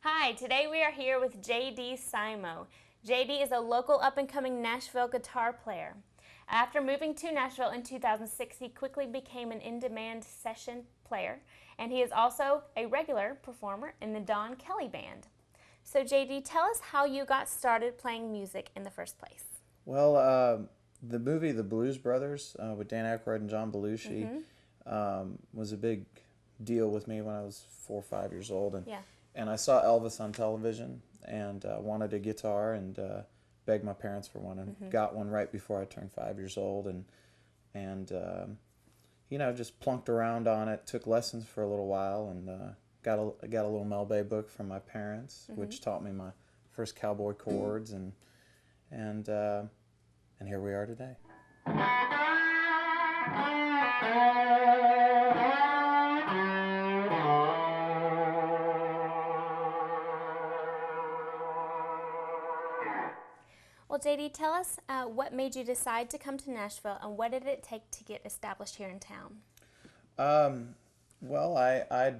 Hi, today we are here with J.D. Simo. J.D. is a local up-and-coming Nashville guitar player. After moving to Nashville in 2006, he quickly became an in-demand session player, and he is also a regular performer in the Don Kelly Band. So J.D., tell us how you got started playing music in the first place. Well, the movie The Blues Brothers with Dan Aykroyd and John Belushi was a big deal with me when I was 4 or 5 years old. And I saw Elvis on television and wanted a guitar and begged my parents for one and got one right before I turned 5 years old and you know, just plunked around on it, took lessons for a little while and got a little Mel Bay book from my parents, which taught me my first cowboy chords and here we are today. Well, J.D., tell us what made you decide to come to Nashville and what did it take to get established here in town? Well, I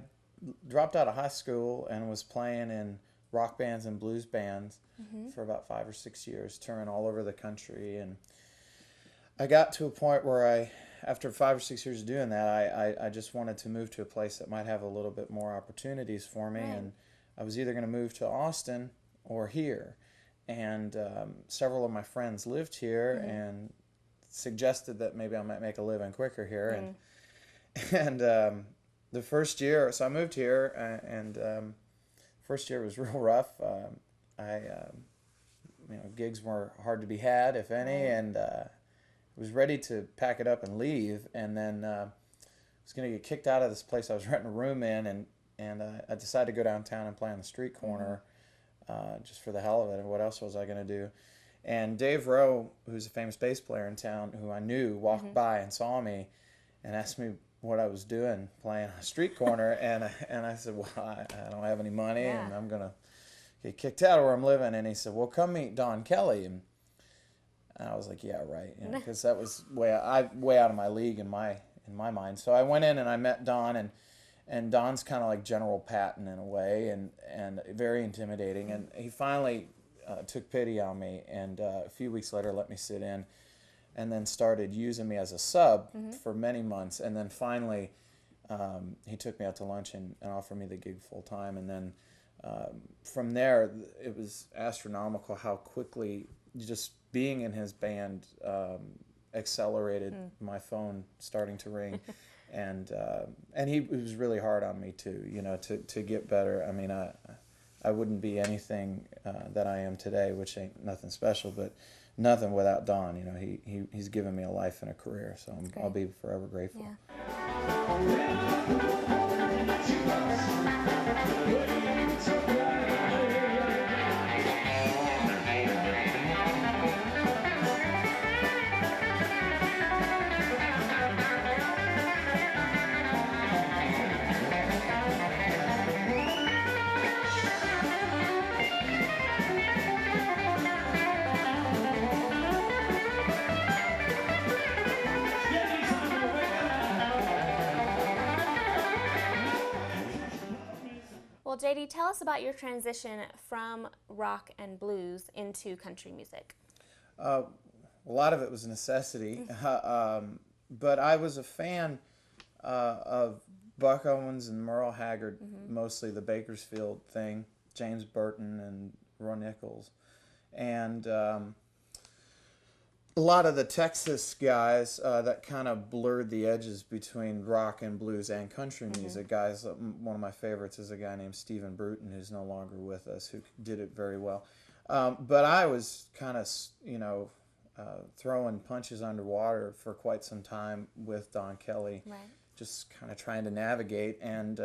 dropped out of high school and was playing in rock bands and blues bands for about 5 or 6 years, touring all over the country. And I got to a point where after 5 or 6 years of doing that, I just wanted to move to a place that might have a little bit more opportunities for me. Right. And I was either going to move to Austin or here. And several of my friends lived here and suggested that maybe I might make a living quicker here. And the first year, so I moved here, and first year was real rough. You know, gigs were hard to be had, if any, and was ready to pack it up and leave. And then I was going to get kicked out of this place I was renting a room in, and I decided to go downtown and play on the street corner. Just for the hell of it, and what else was I going to do? And Dave Rowe, who's a famous bass player in town, who I knew, walked by and saw me and asked me what I was doing playing on a street corner, and I said, well, I don't have any money, and I'm going to get kicked out of where I'm living. And he said, well, come meet Don Kelly. And I was like, yeah, right, because that was way out of my league in my mind. So I went in and I met Don, and Don's kind of like General Patton in a way, and very intimidating. And he finally took pity on me, and a few weeks later let me sit in, and then started using me as a sub for many months. And then finally he took me out to lunch and offered me the gig full time. And then from there, it was astronomical how quickly just being in his band accelerated my phone starting to ring. And he was really hard on me too, you know, to get better. I mean, I wouldn't be anything that I am today, which ain't nothing special, but nothing without Don. You know, he's given me a life and a career, so I'll be forever grateful. Well, J.D., tell us about your transition from rock and blues into country music. A lot of it was necessity, but I was a fan of Buck Owens and Merle Haggard, mostly the Bakersfield thing, James Burton and Roy Nichols, and a lot of the Texas guys that kind of blurred the edges between rock and blues and country music. Guys, one of my favorites is a guy named Stephen Bruton, who's no longer with us, who did it very well. But I was kind of, you know, throwing punches underwater for quite some time with Don Kelly, just kind of trying to navigate. And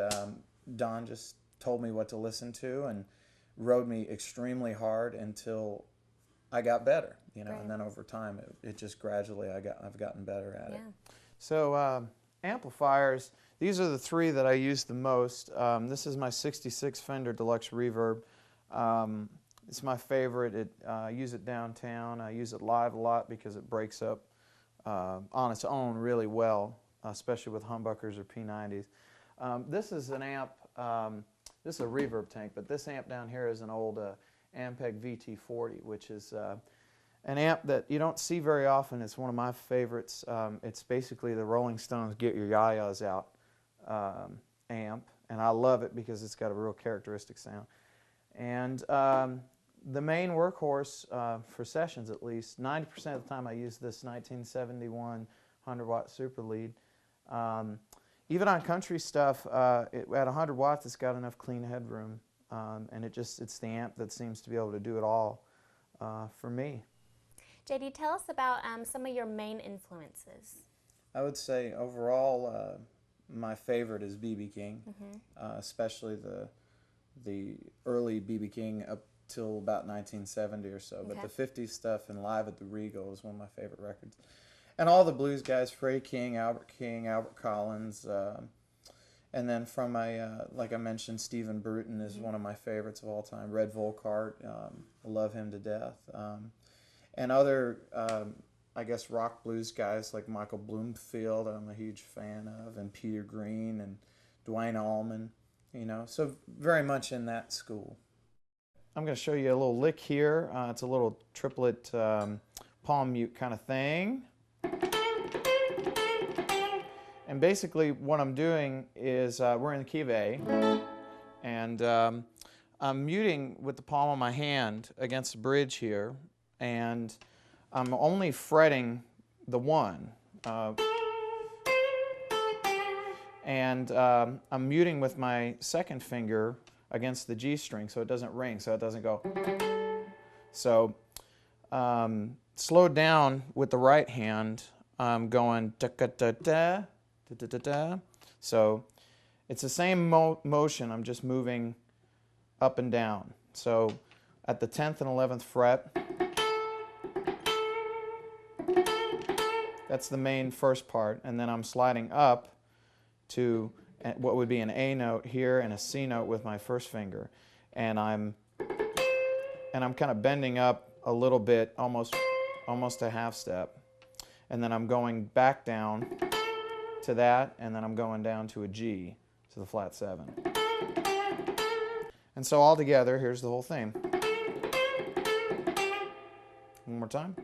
Don just told me what to listen to and rode me extremely hard until I got better, you know, Right. and then over time, it just gradually I've gotten better at it. Yeah. So amplifiers, these are the three that I use the most. This is my 66 Fender Deluxe Reverb. It's my favorite. I use it downtown. I use it live a lot because it breaks up on its own really well, especially with humbuckers or P90s. This is an amp. This is a reverb tank, but this amp down here is an old Ampeg VT40, which is an amp that you don't see very often. It's one of my favorites. It's basically the Rolling Stones Get Your Yayas Out amp, and I love it because it's got a real characteristic sound. And the main workhorse for sessions, at least 90% of the time, I use this 1971 100-watt Super Lead. Even on country stuff, at 100 watts, it's got enough clean headroom, and it's the amp that seems to be able to do it all for me. JD, tell us about some of your main influences. I would say overall, my favorite is B.B. King, especially the early B.B. King up till about 1970 or so. But the 50s stuff and Live at the Regal is one of my favorite records. And all the blues guys, Freddie King, Albert Collins, and then from like I mentioned, Stephen Bruton is one of my favorites of all time. Red Volkart, I love him to death. And other, I guess, rock blues guys like Michael Bloomfield, I'm a huge fan of, and Peter Green and Duane Allman, you know, so very much in that school. I'm going to show you a little lick here. It's a little triplet palm mute kind of thing. And basically what I'm doing is we're in the key of A, and I'm muting with the palm of my hand against the bridge here, and I'm only fretting the 1. And I'm muting with my second finger against the G string so it doesn't ring, so it doesn't go. So slowed down with the right hand, I'm going da-da-da-da, da-da-da-da. So it's the same motion, I'm just moving up and down. So at the 10th and 11th fret, that's the main first part, and then I'm sliding up to what would be an A note here and a C note with my first finger, and I'm kind of bending up a little bit, almost a half step, and then I'm going back down to that, and then I'm going down to a G, to the flat 7. And so all together, here's the whole thing. One more time.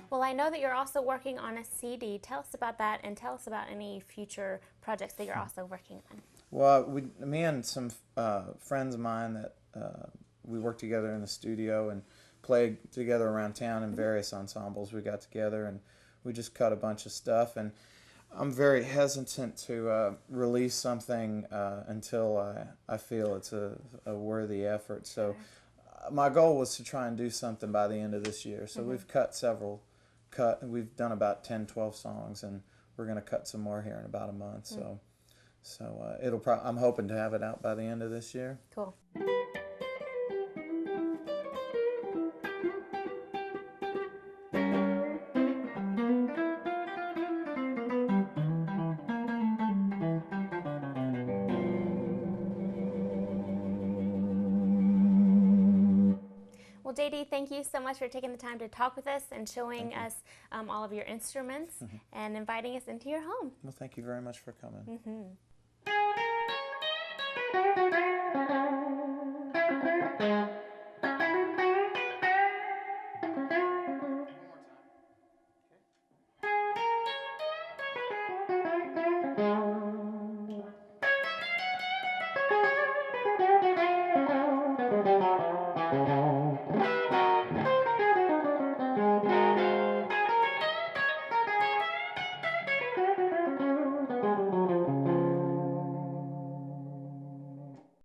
Well, I know that you're also working on a CD. Tell us about that, and tell us about any future projects that you're also working on. Well, me and some friends of mine that we worked together in the studio and played together around town in various ensembles. We got together and we just cut a bunch of stuff, and I'm very hesitant to release something until I feel it's a worthy effort. So my goal was to try and do something by the end of this year. So we've we've done about 10, 12 songs, and we're going to cut some more here in about a month. So I'm hoping to have it out by the end of this year. Cool. Well, JD, thank you so much for taking the time to talk with us and showing us all of your instruments and inviting us into your home. Well, thank you very much for coming.